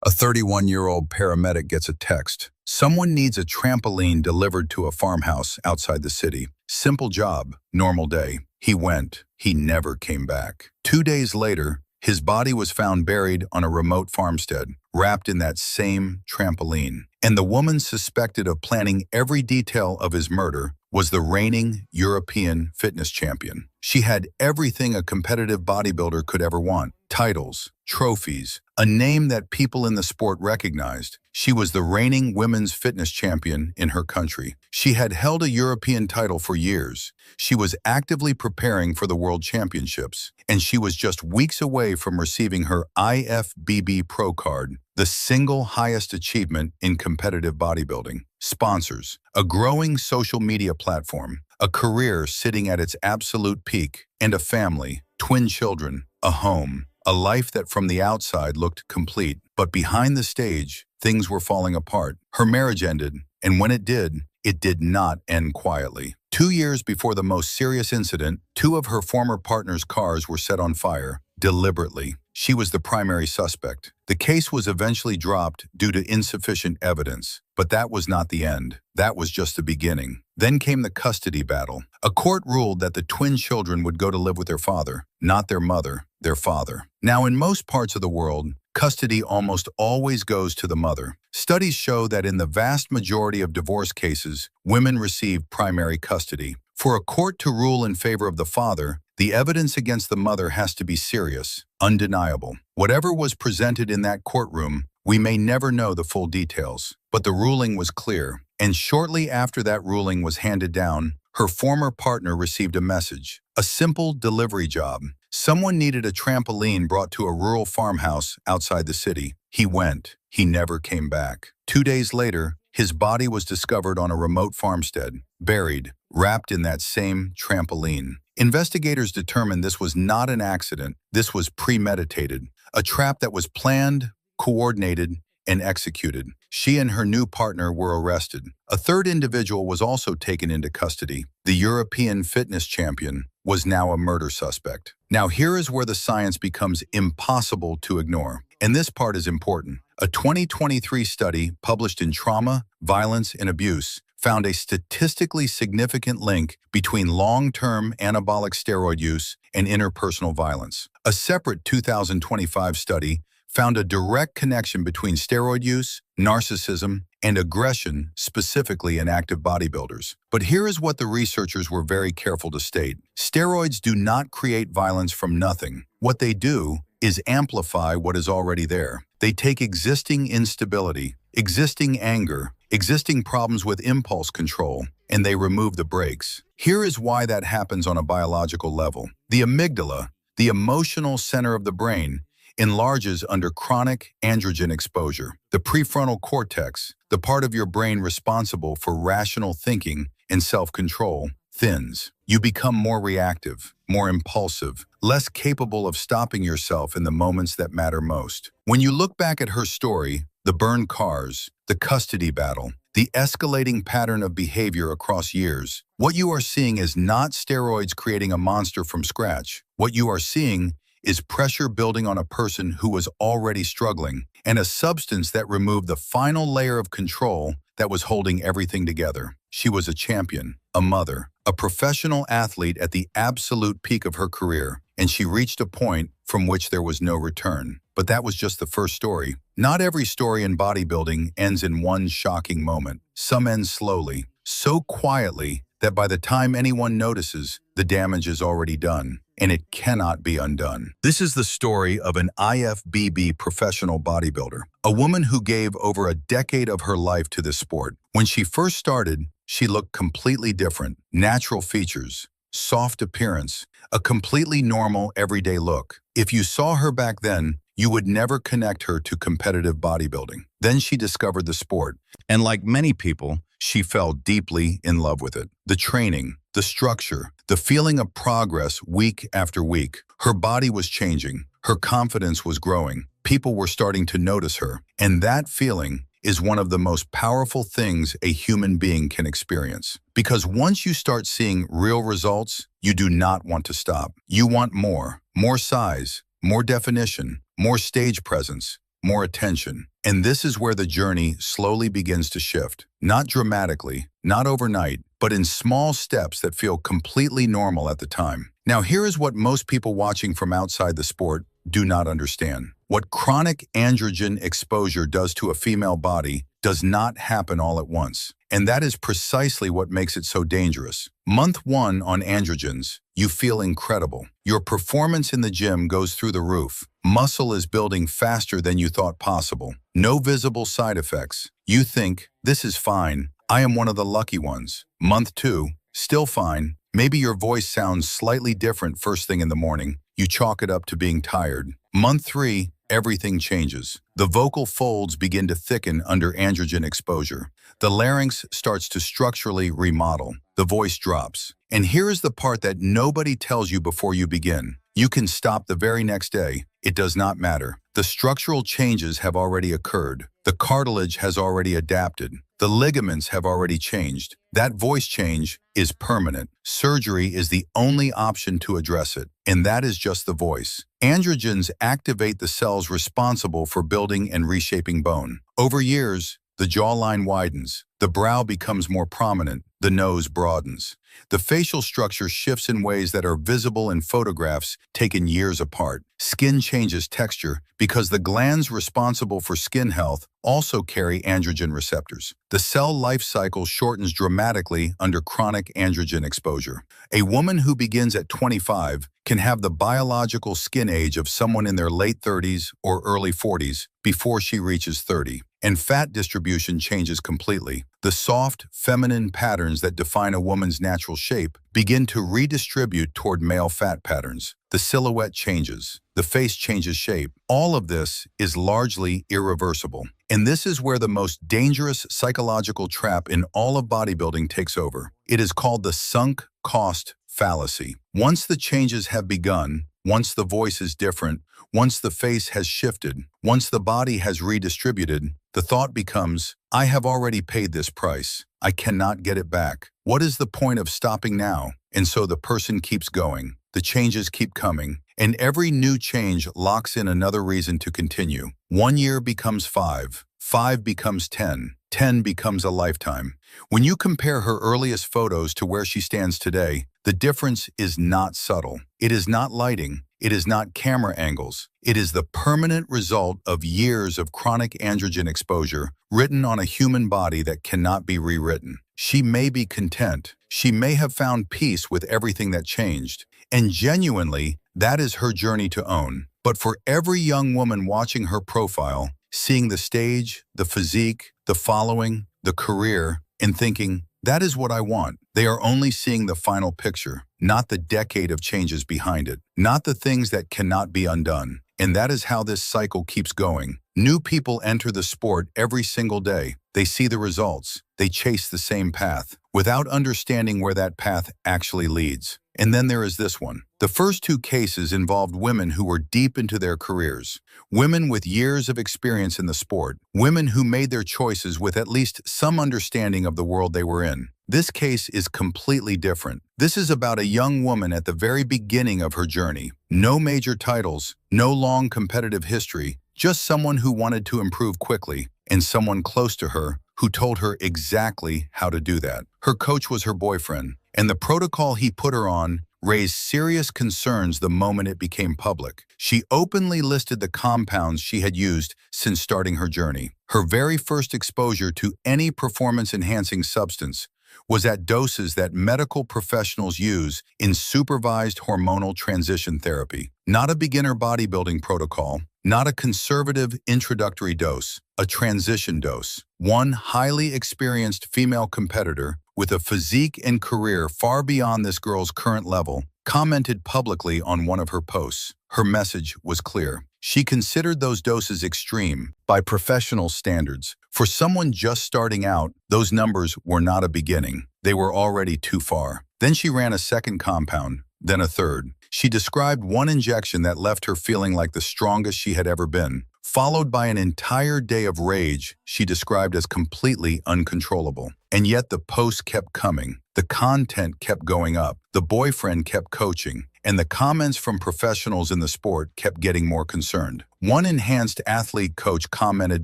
A 31-year-old paramedic gets a text. Someone needs a trampoline delivered to a farmhouse outside the city. Simple job, normal day. He went. He never came back. 2 days later, his body was found buried on a remote farmstead, wrapped in that same trampoline. And the woman suspected of planning every detail of his murder was the reigning European fitness champion. She had everything a competitive bodybuilder could ever want: titles, trophies, a name that people in the sport recognized. She was the reigning women's fitness champion in her country. She had held a European title for years. She was actively preparing for the World Championships, and she was just weeks away from receiving her IFBB Pro card, the single highest achievement in competitive bodybuilding. Sponsors, a growing social media platform, a career sitting at its absolute peak, and a family, twin children, a home, a life that from the outside looked complete. But behind the stage, things were falling apart. Her marriage ended, and when it did not end quietly. 2 years before the most serious incident, two of her former partner's cars were set on fire, deliberately. She was the primary suspect. The case was eventually dropped due to insufficient evidence. But that was not the end. That was just the beginning. Then came the custody battle. A court ruled that the twin children would go to live with their father, not their mother, their father. Now, in most parts of the world, custody almost always goes to the mother. Studies show that in the vast majority of divorce cases, women receive primary custody. For a court to rule in favor of the father, the evidence against the mother has to be serious, undeniable. Whatever was presented in that courtroom, we may never know the full details. But the ruling was clear, and shortly after that ruling was handed down, her former partner received a message, a simple delivery job. Someone needed a trampoline brought to a rural farmhouse outside the city. He went. He never came back. 2 days later, his body was discovered on a remote farmstead, buried, wrapped in that same trampoline. Investigators determined this was not an accident. This was premeditated, a trap that was planned, coordinated, and executed. She and her new partner were arrested. A third individual was also taken into custody. The European fitness champion was now a murder suspect. Now here is where the science becomes impossible to ignore. And this part is important. A 2023 study published in Trauma, Violence, and Abuse found a statistically significant link between long-term anabolic steroid use and interpersonal violence. A separate 2025 study found a direct connection between steroid use, narcissism, and aggression, specifically in active bodybuilders. But here is what the researchers were very careful to state. Steroids do not create violence from nothing. What they do is amplify what is already there. They take existing instability, existing anger, existing problems with impulse control, and they remove the brakes. Here is why that happens on a biological level. The amygdala, the emotional center of the brain, enlarges under chronic androgen exposure. The prefrontal cortex, the part of your brain responsible for rational thinking and self-control, thins. You become more reactive, more impulsive, less capable of stopping yourself in the moments that matter most. When you look back at her story, the burned cars, the custody battle, the escalating pattern of behavior across years, what you are seeing is not steroids creating a monster from scratch. What you are seeing is pressure building on a person who was already struggling, and a substance that removed the final layer of control that was holding everything together. She was a champion, a mother, a professional athlete at the absolute peak of her career, and she reached a point from which there was no return. But that was just the first story. Not every story in bodybuilding ends in one shocking moment. Some end slowly, so quietly that by the time anyone notices, the damage is already done, and it cannot be undone. This is the story of an IFBB professional bodybuilder, a woman who gave over a decade of her life to this sport. When she first started, she looked completely different. Natural features, soft appearance, a completely normal, everyday look. If you saw her back then, you would never connect her to competitive bodybuilding. Then she discovered the sport, and like many people, she fell deeply in love with it. The training, the structure, the feeling of progress week after week. Her body was changing. Her confidence was growing. People were starting to notice her. And that feeling is one of the most powerful things a human being can experience. Because once you start seeing real results, you do not want to stop. You want more size, more definition, more stage presence, more attention. And this is where the journey slowly begins to shift. Not dramatically, not overnight, but in small steps that feel completely normal at the time. Now here is what most people watching from outside the sport do not understand. What chronic androgen exposure does to a female body does not happen all at once. And that is precisely what makes it so dangerous. Month 1 on androgens, you feel incredible. Your performance in the gym goes through the roof. Muscle is building faster than you thought possible. No visible side effects. You think, this is fine. I am one of the lucky ones. Month 2, still fine. Maybe your voice sounds slightly different first thing in the morning. You chalk it up to being tired. Month 3, everything changes. The vocal folds begin to thicken under androgen exposure. The larynx starts to structurally remodel. The voice drops. And here is the part that nobody tells you before you begin. You can stop the very next day. It does not matter. The structural changes have already occurred. The cartilage has already adapted. The ligaments have already changed. That voice change is permanent. Surgery is the only option to address it, and that is just the voice. Androgens activate the cells responsible for building and reshaping bone. Over years, the jawline widens, the brow becomes more prominent, the nose broadens. The facial structure shifts in ways that are visible in photographs taken years apart. Skin changes texture because the glands responsible for skin health also carry androgen receptors. The cell life cycle shortens dramatically under chronic androgen exposure. A woman who begins at 25 can have the biological skin age of someone in their late 30s or early 40s before she reaches 30. And fat distribution changes completely. The soft, feminine patterns that define a woman's natural shape begin to redistribute toward male fat patterns. The silhouette changes. The face changes shape. All of this is largely irreversible. And this is where the most dangerous psychological trap in all of bodybuilding takes over. It is called the sunk cost fallacy. Once the changes have begun, once the voice is different, once the face has shifted, once the body has redistributed, the thought becomes, I have already paid this price. I cannot get it back. What is the point of stopping now? And so the person keeps going. The changes keep coming, and every new change locks in another reason to continue. 1 year becomes 5, 5 becomes 10, 10 becomes a lifetime. When you compare her earliest photos to where she stands today, the difference is not subtle. It is not lighting. It is not camera angles. It is the permanent result of years of chronic androgen exposure written on a human body that cannot be rewritten. She may be content. She may have found peace with everything that changed. And genuinely, that is her journey to own. But for every young woman watching her profile, seeing the stage, the physique, the following, the career, and thinking, that is what I want, they are only seeing the final picture, not the decade of changes behind it, not the things that cannot be undone. And that is how this cycle keeps going. New people enter the sport every single day. They see the results. They chase the same path without understanding where that path actually leads. And then there is this one. The first 2 cases involved women who were deep into their careers, women with years of experience in the sport, women who made their choices with at least some understanding of the world they were in. This case is completely different. This is about a young woman at the very beginning of her journey. No major titles, no long competitive history, just someone who wanted to improve quickly, and someone close to her who told her exactly how to do that. Her coach was her boyfriend, and the protocol he put her on raised serious concerns the moment it became public. She openly listed the compounds she had used since starting her journey. Her very first exposure to any performance-enhancing substance was at doses that medical professionals use in supervised hormonal transition therapy. Not a beginner bodybuilding protocol, not a conservative introductory dose, a transition dose. One highly experienced female competitor with a physique and career far beyond this girl's current level commented publicly on one of her posts. Her message was clear. She considered those doses extreme by professional standards. For someone just starting out, those numbers were not a beginning. They were already too far. Then she ran a second compound, then a third. She described one injection that left her feeling like the strongest she had ever been. followed by an entire day of rage she described as completely uncontrollable. And yet the posts kept coming, the content kept going up, the boyfriend kept coaching, and the comments from professionals in the sport kept getting more concerned. One enhanced athlete coach commented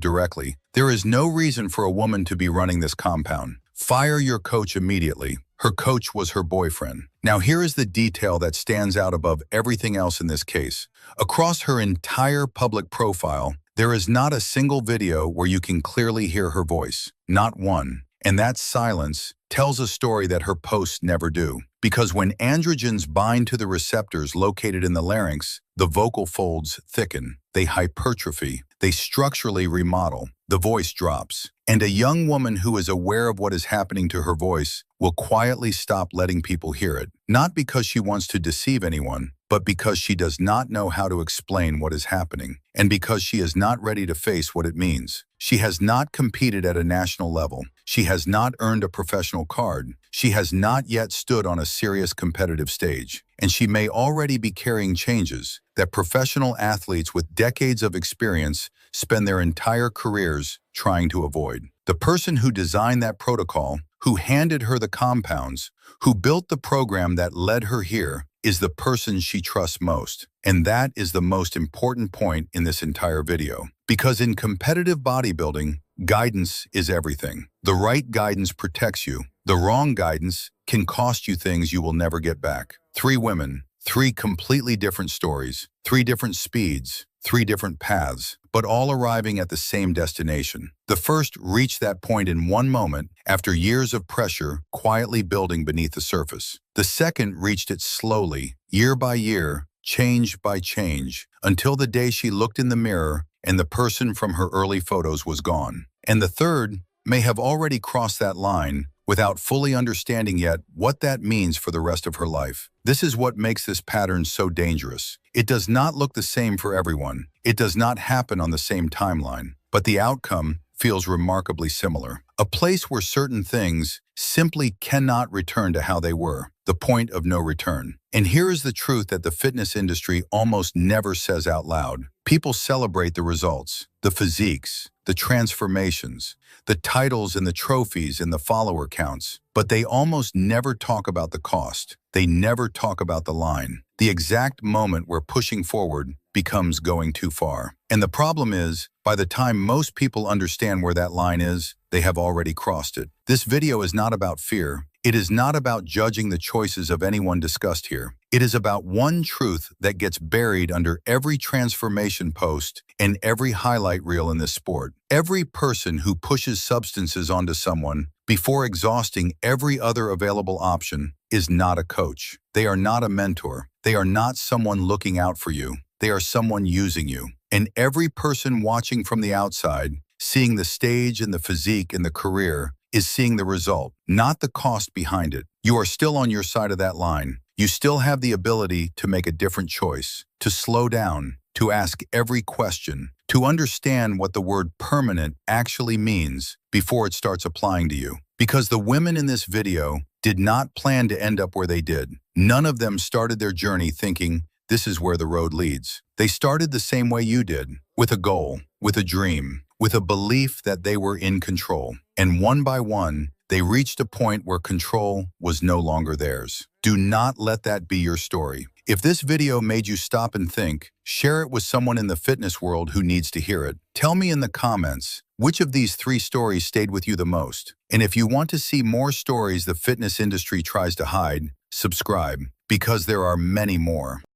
directly, "There is no reason for a woman to be running this compound. Fire your coach immediately." Her coach was her boyfriend. Now here is the detail that stands out above everything else in this case. Across her entire public profile, there is not a single video where you can clearly hear her voice. Not one. And that silence tells a story that her posts never do. Because when androgens bind to the receptors located in the larynx, the vocal folds thicken, they hypertrophy, they structurally remodel, the voice drops. And a young woman who is aware of what is happening to her voice will quietly stop letting people hear it, not because she wants to deceive anyone, but because she does not know how to explain what is happening, and because she is not ready to face what it means. She has not competed at a national level. She has not earned a professional card. She has not yet stood on a serious competitive stage. And she may already be carrying changes that professional athletes with decades of experience spend their entire careers trying to avoid. The person who designed that protocol, who handed her the compounds, who built the program that led her here, is the person she trusts most. And that is the most important point in this entire video. Because in competitive bodybuilding, guidance is everything. The right guidance protects you. The wrong guidance can cost you things you will never get back. 3 women, 3 completely different stories, 3 different speeds, 3 different paths, but all arriving at the same destination. The first reached that point in one moment after years of pressure quietly building beneath the surface. The second reached it slowly, year by year, change by change, until the day she looked in the mirror and the person from her early photos was gone. And the third may have already crossed that line without fully understanding yet what that means for the rest of her life. This is what makes this pattern so dangerous. It does not look the same for everyone. It does not happen on the same timeline, but the outcome feels remarkably similar. A place where certain things simply cannot return to how they were, the point of no return. And here is the truth that the fitness industry almost never says out loud. People celebrate the results, the physiques, the transformations, the titles and the trophies and the follower counts, but they almost never talk about the cost. They never talk about the line, the exact moment where pushing forward becomes going too far. And the problem is, by the time most people understand where that line is, they have already crossed it. This video is not about fear. It is not about judging the choices of anyone discussed here. It is about one truth that gets buried under every transformation post and every highlight reel in this sport. Every person who pushes substances onto someone before exhausting every other available option is not a coach. They are not a mentor. They are not someone looking out for you. They are someone using you. And every person watching from the outside, seeing the stage and the physique and the career, is seeing the result, not the cost behind it. You are still on your side of that line. You still have the ability to make a different choice, to slow down, to ask every question, to understand what the word permanent actually means before it starts applying to you. Because the women in this video did not plan to end up where they did. None of them started their journey thinking, this is where the road leads. They started the same way you did, with a goal, with a dream, with a belief that they were in control. And one by one, they reached a point where control was no longer theirs. Do not let that be your story. If this video made you stop and think, share it with someone in the fitness world who needs to hear it. Tell me in the comments, which of these 3 stories stayed with you the most? And if you want to see more stories the fitness industry tries to hide, subscribe, because there are many more.